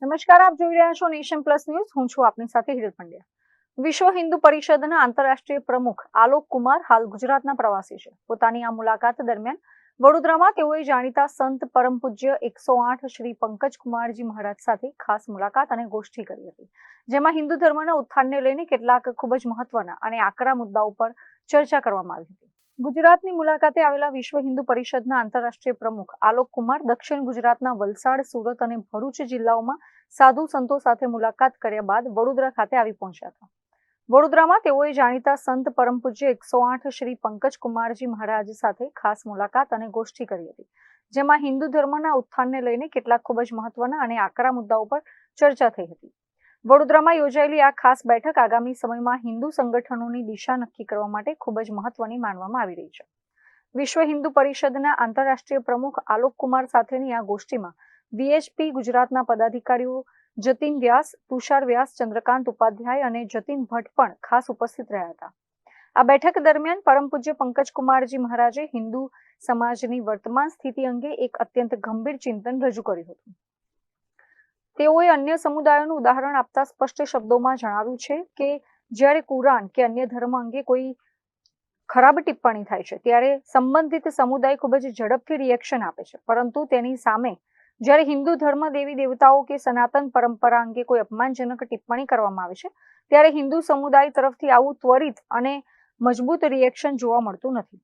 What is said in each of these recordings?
નમસ્કાર, આપ જોઈ રહ્યા છો નેશન પ્લસ ન્યૂઝ. હું છું આપની સાથે હિરલ પંડ્યા. વિશ્વ હિન્દુ પરિષદના આંતરરાષ્ટ્રીય પ્રમુખ આલોક કુમાર હાલ ગુજરાતના પ્રવાસી છે. પોતાની આ મુલાકાત દરમિયાન વડોદરામાં તેઓએ જાણીતા સંત પરમ પૂજ્ય 108 શ્રી પંકજ કુમારજી મહારાજ સાથે ખાસ મુલાકાત અને ગોષ્ઠી કરી હતી, જેમાં હિન્દુ ધર્મના ઉત્થાનને લઈને કેટલાક ખૂબ જ મહત્વના અને આકરા મુદ્દાઓ પર ચર્ચા કરવામાં આવી હતી. ગુજરાતની મુલાકાતે આવેલા વિશ્વ હિન્દુ પરિષદના આંતરરાષ્ટ્રીય પ્રમુખ આલોક કુમાર દક્ષિણ ગુજરાતના વલસાડ, સુરત અને ભરૂચ જિલ્લાઓમાં સાધુ સંતો સાથે મુલાકાત કર્યા બાદ વડોદરા ખાતે આવી પહોંચ્યા હતા. વડોદરામાં તેઓએ જાણીતા સંત પરમ પૂજ્ય 108 શ્રી પંકજ કુમારજી મહારાજ સાથે ખાસ મુલાકાત અને ગોષ્ઠી કરી હતી, જેમાં હિન્દુ ધર્મના ઉત્થાનને લઈને કેટલાક ખૂબ જ મહત્વના અને આકરા મુદ્દાઓ પર ચર્ચા થઈ હતી. વડોદરામાં યોજાયેલી આ ખાસ બેઠક આગામી સમયમાં હિન્દુ સંગઠનોની દિશા નક્કી કરવા માટે ખૂબ જ મહત્વની માનવામાં આવી રહી છે. વિશ્વ હિન્દુ પરિષદના આંતરરાષ્ટ્રીય પ્રમુખ આલોક કુમાર સાથેની આ ગોષ્ઠીમાં VHP ગુજરાતના પદાધિકારીઓ જતીન વ્યાસ, તુષાર વ્યાસ, ચંદ્રકાંત ઉપાધ્યાય અને જતીન ભટ્ટ પણ ખાસ ઉપસ્થિત રહ્યા હતા. આ બેઠક દરમિયાન પરમ પૂજ્ય પંકજ કુમારજી મહારાજે હિન્દુ સમાજની વર્તમાન સ્થિતિ અંગે એક અત્યંત ગંભીર ચિંતન રજૂ કર્યું હતું. તેઓએ અન્ય સમુદાયોનું ઉદાહરણ આપતા સ્પષ્ટ શબ્દોમાં જણાવ્યું છે કે જ્યારે કુરાન કે અન્ય ધર્મ અંગે કોઈ ખરાબ ટિપ્પણી થાય છે ત્યારે સંબંધિત સમુદાય ખૂબ જ ઝડપથી રિએક્શન આપે છે, પરંતુ તેની સામે જ્યારે હિન્દુ ધર્મ, દેવી દેવતાઓ કે સનાતન પરંપરા અંગે કોઈ અપમાનજનક ટિપ્પણી કરવામાં આવે છે ત્યારે હિન્દુ સમુદાય તરફથી આવું ત્વરિત અને મજબૂત રિએક્શન જોવા મળતું નથી.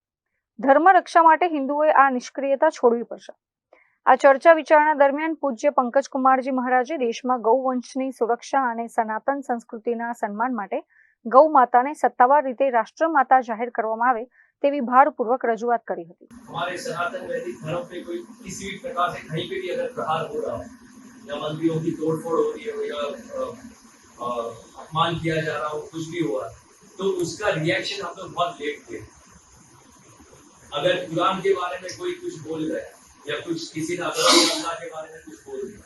ધર્મ રક્ષા માટે હિન્દુઓએ આ નિષ્ક્રિયતા છોડવી પડશે. આ ચર્ચા વિચારણા દરમિયાન પૂજ્ય પંકજ કુમારજી મહારાજે દેશમાં ગૌવંશની સુરક્ષા અને સનાતન સંસ્કૃતિના સન્માન માટે ગૌ માતાને સત્તાવાર રીતે રાષ્ટ્રમાતા જાહેર કરવામાં આવે તેવી ભારપૂર્વક રજૂઆત કરી હતી. हमारे सनातन वैदिक धर्म पे कोई किसी भी प्रकार से कहीं पे भी अगर प्रहार हो रहा हो या मंदिरों की तोड़फोड़ हो रही है या अपमान किया जा रहा हो, कुछ भी हुआ तो उसका रिएक्शन हम लोग बहुत लेट थे. अगर कुरान के बारे में कोई कुछ बोल रहा है या कुछ किसी ने अल्लाह के बारे में कुछ बोल दिया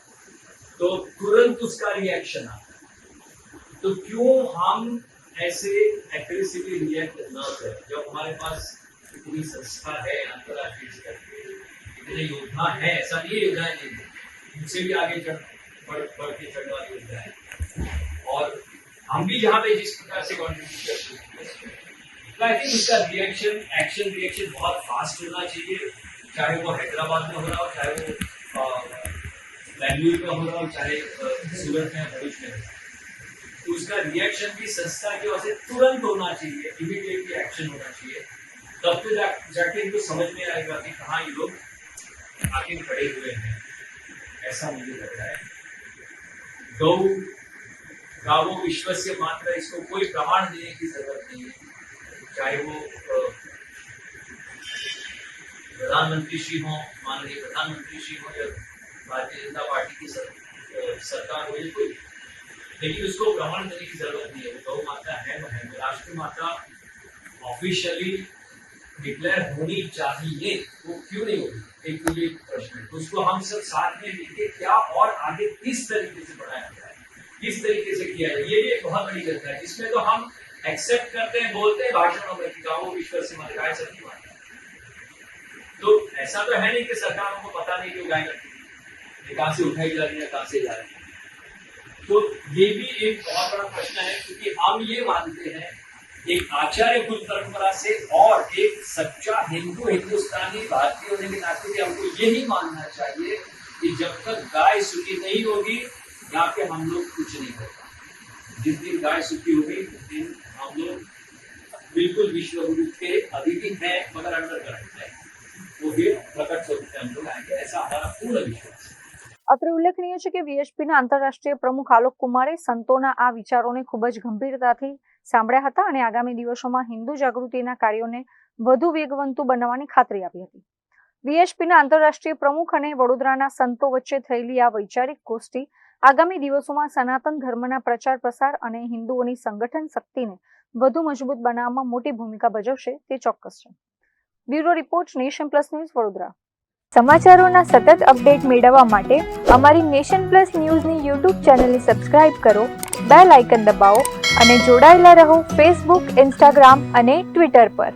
तो तुरंत उसका रिएक्शन आता है. तो क्यों हम ऐसे एग्रेसिवली रिएक्ट न करें जब हमारे पास इतनी संस्था है अंतर्राष्ट्रीय स्तर पे, इतने योद्धा है. ऐसा नहीं योद्धाएं नहीं है, उनसे भी आगे बढ़ के चढ़ने वाली योद्धा है और हम भी जहाँ पे जिस प्रकार से कॉन्ट्रीब्यूट करते हैं तो आई थिंक उसका रिएक्शन बहुत फास्ट होना चाहिए, चाहे वो हैदराबाद में हो रहा हो, चाहे वो बेंगलुरु में हो रहा हो, चाहे सूरत में, भरूच में. तो उसका रिएक्शन भी संस्था की ओर से तुरंत होना चाहिए, इमीडिएटली एक्शन होना चाहिए. तब तो जाके इनको समझ में आएगा कि कहाँ ये लोग आखिर खड़े हुए हैं. ऐसा मुझे लग रहा है. गावो विश्व से मात्र, इसको कोई प्रमाण देने की जरूरत नहीं है. चाहे वो प्रधानमंत्री श्री हो, माननीय प्रधानमंत्री श्री हो या भारतीय जनता पार्टी की सरकार हो या कोई, लेकिन उसको प्रमाण देने की जरूरत नहीं है. गौ माता है राष्ट्र माता ऑफिशियली डिक्लेयर होनी चाहिए, वो क्यों नहीं होगी? एक तो ये प्रश्न है. उसको हम सब साथ में मिलकर क्या और आगे किस तरीके से बढ़ाया जाए, किस तरीके से किया जाए, ये भी एक बहुत बड़ी चर्चा है. इसमें तो हम एक्सेप्ट करते हैं, बोलते हैं भाषणों में कि गाँव विश्व से मत गाय सबकी बात है. तो ऐसा तो है नहीं कि सरकारों को पता नहीं क्यों गाय करती है, कहाँ से उठाई जा रही है, कहाँ से जा रही है. तो ये भी एक बहुत बड़ा प्रश्न है, क्योंकि हम ये मानते हैं एक आचार्य कुल परंपरा से और एक सच्चा हिंदुस्तानी भारतीय होने के नाते भी हमको यही मानना चाहिए कि जब तक गाय सुखी नहीं होगी यहाँ पे हम लोग कुछ नहीं होगा. जिस दिन गाय सुखी होगी उस दिन हम लोग बिल्कुल विश्व गुरु के अभी भी है मगर अंडर करंट है, वो भी प्रकट होते हम लोग आएंगे, ऐसा हमारा पूर्ण विश्वास है. અત્રે ઉલ્લેખનીય છે કે VHPના આંતરરાષ્ટ્રીય પ્રમુખ આલોક કુમારે સંતોના આ વિચારોને ખૂબ જ ગંભીરતાથી સાંભળ્યા હતા અને આગામી દિવસોમાં હિન્દુ જાગૃતિના કાર્યોને વધુ વેગવંતુ બનાવવાની ખાતરી આપી હતી. VHPના આંતરરાષ્ટ્રીય પ્રમુખ અને વડોદરાના સંતો વચ્ચે થયેલી આ વૈચારિક ગોષ્ઠી આગામી દિવસોમાં સનાતન ધર્મના પ્રચાર પ્રસાર અને હિન્દુઓની સંગઠન શક્તિને વધુ મજબૂત બનાવવામાં મોટી ભૂમિકા ભજવશે તે ચોક્કસ છે. Bureau report, nation plus news, Vadodara. સમાચારોના સતત અપડેટ મેળવવા માટે અમારી નેશન પ્લસ ન્યૂઝની યુટ્યુબ ચેનલને સબસ્ક્રાઇબ કરો, બેલ આઇકન દબાવો અને જોડાયેલા રહો ફેસબુક, ઇન્સ્ટાગ્રામ અને ટ્વિટર પર.